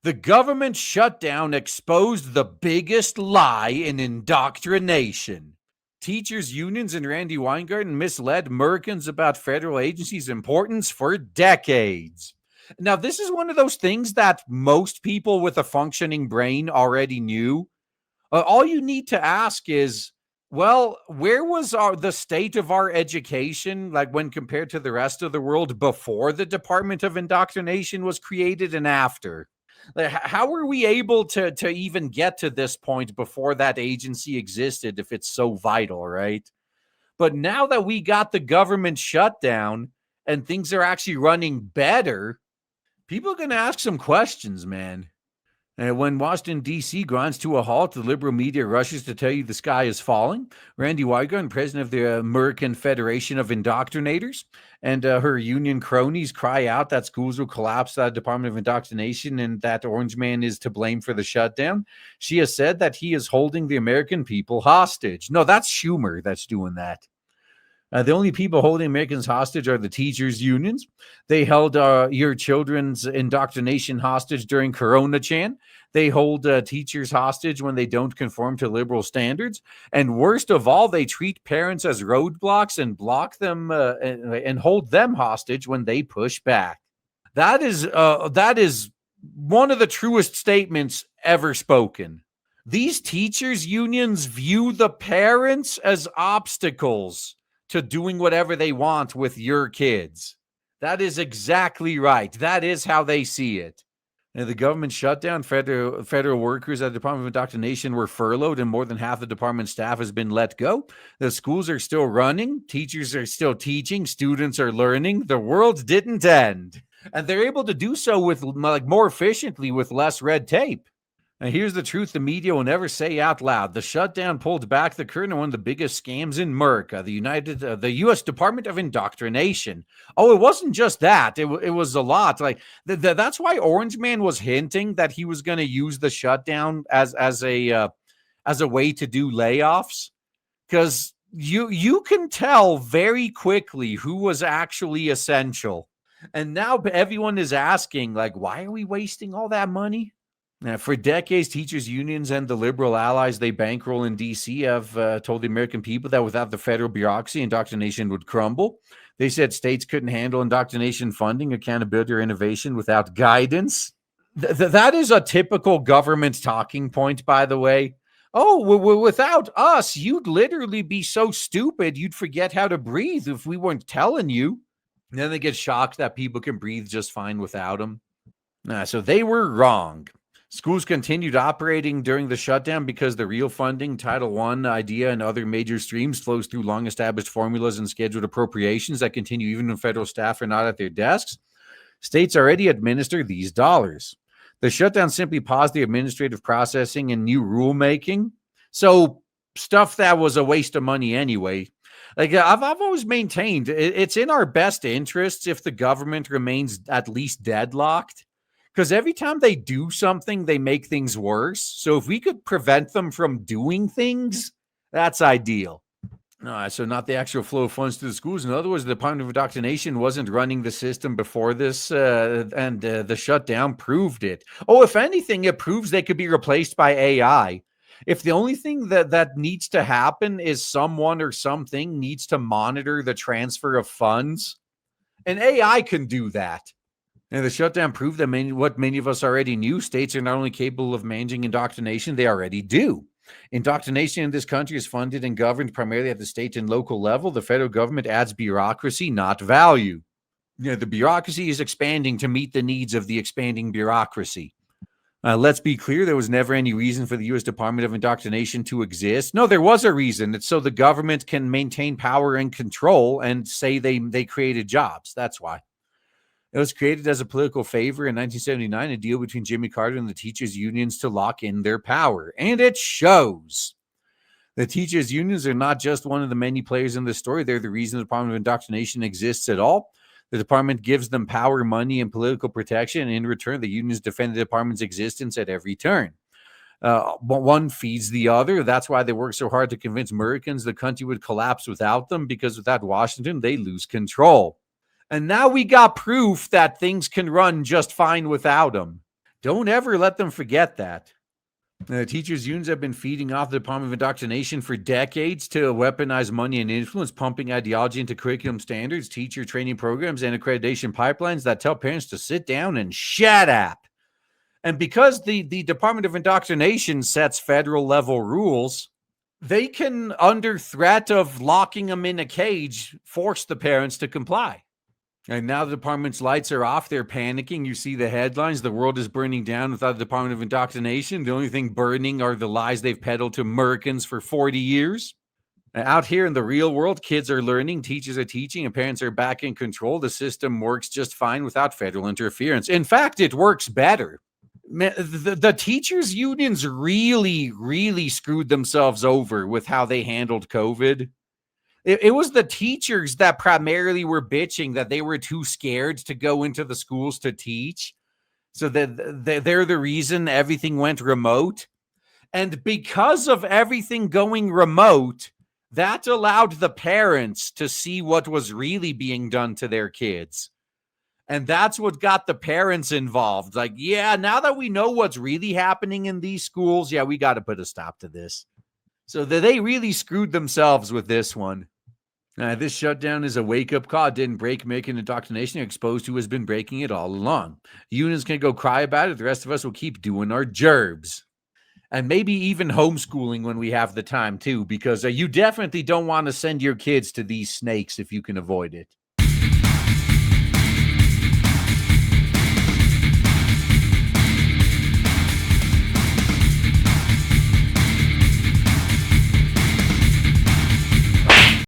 The government shutdown exposed the biggest lie in indoctrination. Teachers' unions and Randy Weingarten misled Americans about federal agencies' importance for decades. Now, this is one of those things that most people with a functioning brain already knew. All you need to ask is, well, where was the state of our education, like when compared to the rest of the world, before the Department of Indoctrination was created and after? Like, how were we able to even get to this point before that agency existed if it's so vital, right? But now that we got the government shutdown and things are actually running better, people are going to ask some questions, man. And when Washington, D.C. grinds to a halt, the liberal media rushes to tell you the sky is falling. Randy Weingarten, president of the American Federation of Indoctrinators, and her union cronies cry out that schools will collapse the Department of Indoctrination and that Orange Man is to blame for the shutdown. She has said that he is holding the American people hostage. No, that's Schumer that's doing that. The only people holding Americans hostage are the teachers' unions. They held your children's indoctrination hostage during Corona Chan. They hold teachers hostage when they don't conform to liberal standards. And worst of all, they treat parents as roadblocks and block them and hold them hostage when they push back. That is one of the truest statements ever spoken. These teachers' unions view the parents as obstacles to doing whatever they want with your kids. That is exactly right. That is how they see it. And the government shutdown, federal workers at the Department of Indoctrination were furloughed, and more than half the department's staff has been let go. The schools are still running. Teachers are still teaching. Students are learning. The world didn't end. And they're able to do so with more efficiently with less red tape. And here's the truth the media will never say out loud. The shutdown pulled back the curtain on one of the biggest scams in America, the U.S. Department of Indoctrination. Oh, it wasn't just that. It was a lot. That's why Orange Man was hinting that he was going to use the shutdown as a way to do layoffs, because you can tell very quickly who was actually essential. And now everyone is asking, why are we wasting all that money? Now, for decades, teachers' unions and the liberal allies they bankroll in D.C. have told the American people that without the federal bureaucracy, indoctrination would crumble. They said states couldn't handle indoctrination funding, accountability, or innovation without guidance. That is a typical government talking point, by the way. Oh, without us, you'd literally be so stupid you'd forget how to breathe if we weren't telling you. And then they get shocked that people can breathe just fine without them. So they were wrong. Schools continued operating during the shutdown because the real funding, Title I, IDEA, and other major streams flows through long-established formulas and scheduled appropriations that continue even when federal staff are not at their desks. States already administer these dollars. The shutdown simply paused the administrative processing and new rulemaking. So stuff that was a waste of money anyway. I've always maintained it's in our best interests if the government remains at least deadlocked. Because every time they do something, they make things worse. So if we could prevent them from doing things, that's ideal. So not the actual flow of funds to the schools. In other words, the Department of Indoctrination wasn't running the system before this, and the shutdown proved it. Oh, if anything, it proves they could be replaced by AI. If the only thing that needs to happen is someone or something needs to monitor the transfer of funds, and AI can do that. And the shutdown proved that what many of us already knew. States are not only capable of managing indoctrination, they already do. Indoctrination in this country is funded and governed primarily at the state and local level. The federal government adds bureaucracy, not value. The bureaucracy is expanding to meet the needs of the expanding bureaucracy. Let's be clear, there was never any reason for the U.S. Department of Indoctrination to exist. No, there was a reason. It's so the government can maintain power and control and say they created jobs. That's why. It was created as a political favor in 1979, a deal between Jimmy Carter and the teachers' unions to lock in their power. And it shows. The teachers' unions are not just one of the many players in this story. They're the reason the Department of Indoctrination exists at all. The department gives them power, money, and political protection. And in return, the unions defend the department's existence at every turn. One feeds the other. That's why they work so hard to convince Americans the country would collapse without them, because without Washington, they lose control. And now we got proof that things can run just fine without them. Don't ever let them forget that. Teachers' unions have been feeding off the Department of Indoctrination for decades to weaponize money and influence, pumping ideology into curriculum standards, teacher training programs, and accreditation pipelines that tell parents to sit down and shut up. And because the Department of Indoctrination sets federal level rules, they can, under threat of locking them in a cage, force the parents to comply. And now the department's lights are off. They're panicking. You see the headlines. The world is burning down without the Department of Indoctrination. The only thing burning are the lies they've peddled to Americans for 40 years. Out here in the real world, kids are learning, teachers are teaching, and parents are back in control. The system works just fine without federal interference. In fact, it works better. The teachers' unions really screwed themselves over with how they handled COVID. It was the teachers that primarily were bitching that they were too scared to go into the schools to teach. So that they're the reason everything went remote. And because of everything going remote, that allowed the parents to see what was really being done to their kids. And that's what got the parents involved. Like, yeah, now that we know what's really happening in these schools, yeah, we got to put a stop to this. So they really screwed themselves with this one. This shutdown is a wake-up call. It didn't break American indoctrination. They're exposed to who has been breaking it all along. Unions can go cry about it. The rest of us will keep doing our gerbs. And maybe even homeschooling when we have the time, too, because you definitely don't want to send your kids to these snakes if you can avoid it.